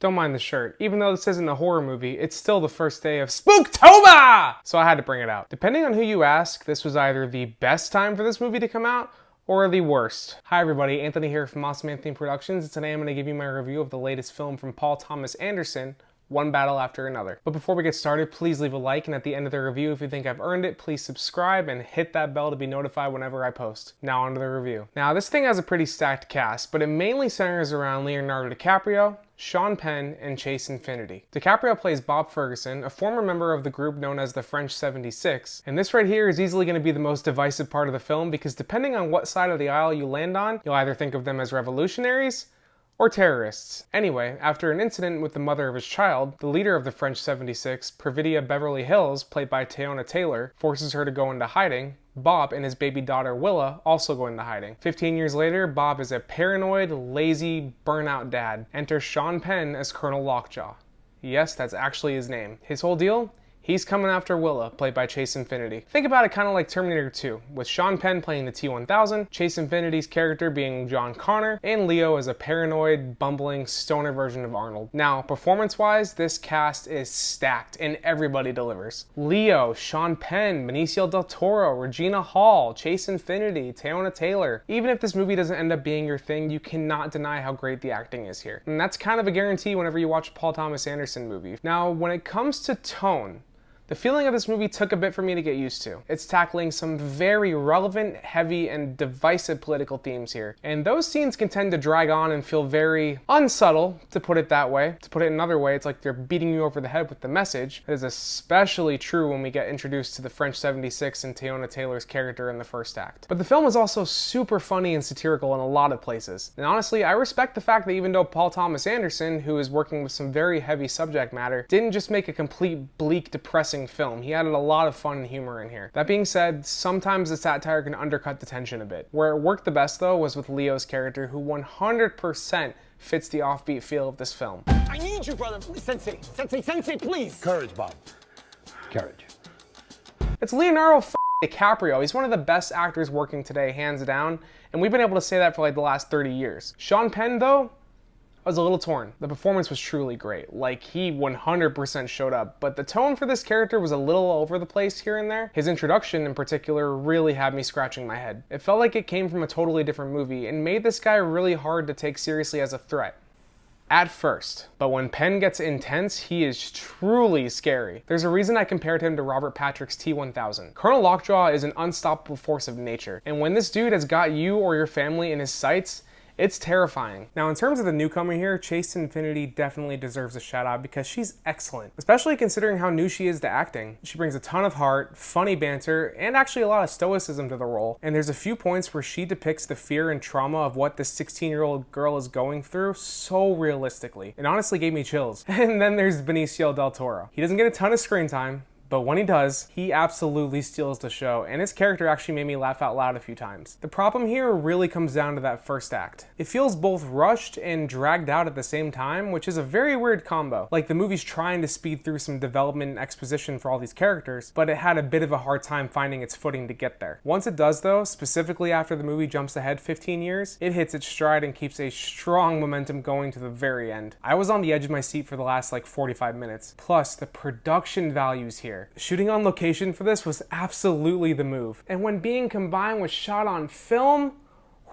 Don't mind the shirt. Even though this isn't a horror movie, it's still the first day of Spooktober! So I had to bring it out. Depending on who you ask, this was either the best time for this movie to come out, or the worst. Hi everybody, Anthony here from Awesome Anthony Productions, and today I'm going to give you my review of the latest film from Paul Thomas Anderson, One Battle After Another. But before we get started, please leave a like, and at the end of the review, if you think I've earned it, please subscribe and hit that bell to be notified whenever I post. Now on to the review. Now this thing has a pretty stacked cast, but it mainly centers around Leonardo DiCaprio, Sean Penn, and Chase Infinity. DiCaprio plays Bob Ferguson, a former member of the group known as the French 76, and this right here is easily going to be the most divisive part of the film because depending on what side of the aisle you land on, you'll either think of them as revolutionaries or terrorists. Anyway, after an incident with the mother of his child, the leader of the French 76, Pervidia Beverly Hills, played by Teyonah Taylor, forces her to go into hiding. Bob and his baby daughter Willa also go into hiding. 15 years later, Bob is a paranoid, lazy, burnout dad. Enter Sean Penn as Colonel Lockjaw. Yes, that's actually his name. His whole deal? He's coming after Willa, played by Chase Infinity. Think about it kind of like Terminator 2, with Sean Penn playing the T-1000, Chase Infinity's character being John Connor, and Leo as a paranoid, bumbling, stoner version of Arnold. Now, performance-wise, this cast is stacked, and everybody delivers. Leo, Sean Penn, Benicio del Toro, Regina Hall, Chase Infinity, Teyonah Taylor. Even if this movie doesn't end up being your thing, you cannot deny how great the acting is here. And that's kind of a guarantee whenever you watch a Paul Thomas Anderson movie. Now, when it comes to tone, the feeling of this movie took a bit for me to get used to. It's tackling some very relevant, heavy, and divisive political themes here. And those scenes can tend to drag on and feel very unsubtle, to put it that way. To put it another way, it's like they're beating you over the head with the message. That is especially true when we get introduced to the French 76 and Teyonah Taylor's character in the first act. But the film is also super funny and satirical in a lot of places. And honestly, I respect the fact that even though Paul Thomas Anderson, who is working with some very heavy subject matter, didn't just make a complete bleak, depressing film. He added a lot of fun and humor in here. That being said, sometimes the satire can undercut the tension a bit. Where it worked the best though was with Leo's character, who 100% fits the offbeat feel of this film. I need you, brother. Sensei, please. Courage, Bob. Courage. It's Leonardo DiCaprio. He's one of the best actors working today, hands down, and we've been able to say that for like the last 30 years. Sean Penn though, I was a little torn. The performance was truly great. Like, he 100% showed up, but the tone for this character was a little all over the place here and there. His introduction in particular really had me scratching my head. It felt like it came from a totally different movie and made this guy really hard to take seriously as a threat. At first. But when Penn gets intense, he is truly scary. There's a reason I compared him to Robert Patrick's T-1000. Colonel Lockjaw is an unstoppable force of nature, and when this dude has got you or your family in his sights, it's terrifying. Now, in terms of the newcomer here, Chase Infinity definitely deserves a shout out because she's excellent, especially considering how new she is to acting. She brings a ton of heart, funny banter, and actually a lot of stoicism to the role. And there's a few points where she depicts the fear and trauma of what this 16-year-old girl is going through so realistically. It honestly gave me chills. And then there's Benicio del Toro. He doesn't get a ton of screen time, but when he does, he absolutely steals the show, and his character actually made me laugh out loud a few times. The problem here really comes down to that first act. It feels both rushed and dragged out at the same time, which is a very weird combo. Like, the movie's trying to speed through some development and exposition for all these characters, but it had a bit of a hard time finding its footing to get there. Once it does though, specifically after the movie jumps ahead 15 years, it hits its stride and keeps a strong momentum going to the very end. I was on the edge of my seat for the last like 45 minutes. Plus, the production values here. Shooting on location for this was absolutely the move. And when being combined with shot on film,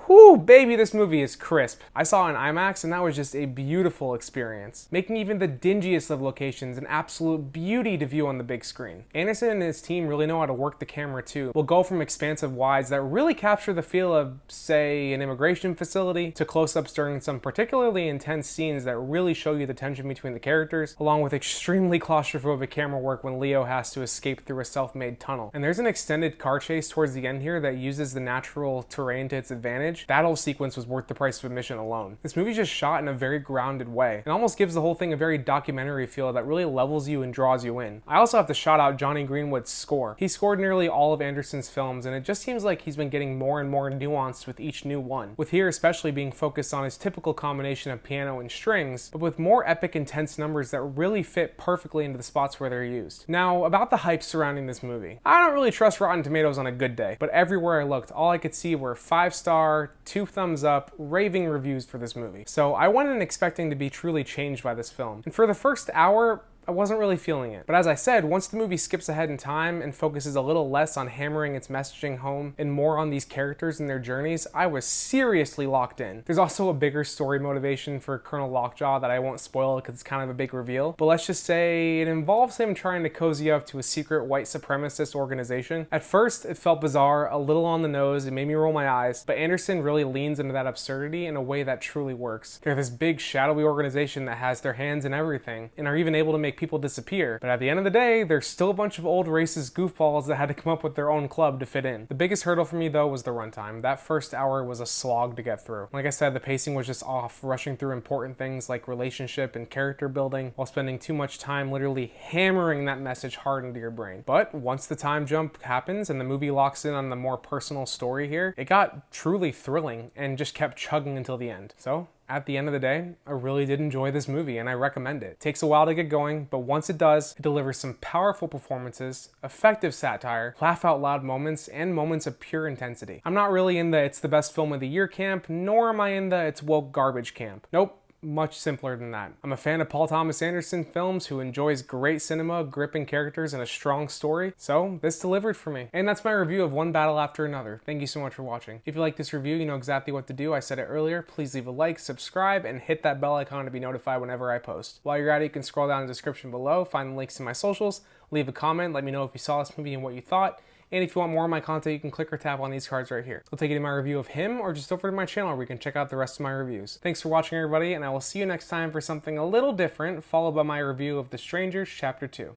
whew, baby, this movie is crisp. I saw it in IMAX and that was just a beautiful experience, making even the dingiest of locations an absolute beauty to view on the big screen. Anderson and his team really know how to work the camera too. We'll go from expansive wides that really capture the feel of, say, an immigration facility, to close-ups during some particularly intense scenes that really show you the tension between the characters, along with extremely claustrophobic camera work when Leo has to escape through a self-made tunnel. And there's an extended car chase towards the end here that uses the natural terrain to its advantage. That whole sequence was worth the price of admission alone. This movie's just shot in a very grounded way. It almost gives the whole thing a very documentary feel that really levels you and draws you in. I also have to shout out Johnny Greenwood's score. He scored nearly all of Anderson's films, and it just seems like he's been getting more and more nuanced with each new one, with here especially being focused on his typical combination of piano and strings, but with more epic, intense numbers that really fit perfectly into the spots where they're used. Now, about the hype surrounding this movie. I don't really trust Rotten Tomatoes on a good day, but everywhere I looked, all I could see were 5-star, star, 2 thumbs up, raving reviews for this movie. So I went in expecting to be truly changed by this film. And for the first hour, I wasn't really feeling it. But as I said, once the movie skips ahead in time and focuses a little less on hammering its messaging home and more on these characters and their journeys, I was seriously locked in. There's also a bigger story motivation for Colonel Lockjaw that I won't spoil because it's kind of a big reveal, but let's just say it involves him trying to cozy up to a secret white supremacist organization. At first, it felt bizarre, a little on the nose, it made me roll my eyes, but Anderson really leans into that absurdity in a way that truly works. They're this big shadowy organization that has their hands in everything and are even able to make people disappear, but at the end of the day, there's still a bunch of old racist goofballs that had to come up with their own club to fit in. The biggest hurdle for me though was the runtime. That first hour was a slog to get through. Like I said, the pacing was just off, rushing through important things like relationship and character building while spending too much time literally hammering that message hard into your brain. But once the time jump happens and the movie locks in on the more personal story here, it got truly thrilling and just kept chugging until the end. So at the end of the day, I really did enjoy this movie and I recommend it. It takes a while to get going, but once it does, it delivers some powerful performances, effective satire, laugh out loud moments, and moments of pure intensity. I'm not really in the it's the best film of the year camp, nor am I in the it's woke garbage camp. Nope. Much simpler than that. I'm a fan of Paul Thomas Anderson films who enjoys great cinema, gripping characters, and a strong story, so this delivered for me. And that's my review of One Battle After Another. Thank you so much for watching. If you like this review, you know exactly what to do. I said it earlier. Please leave a like, subscribe, and hit that bell icon to be notified whenever I post. While you're at it, you can scroll down in the description below, find the links to my socials, leave a comment, let me know if you saw this movie and what you thought. And if you want more of my content, you can click or tap on these cards right here. I'll take you to my review of him or just over to my channel where you can check out the rest of my reviews. Thanks for watching, everybody, and I will see you next time for something a little different, followed by my review of The Strangers Chapter 2.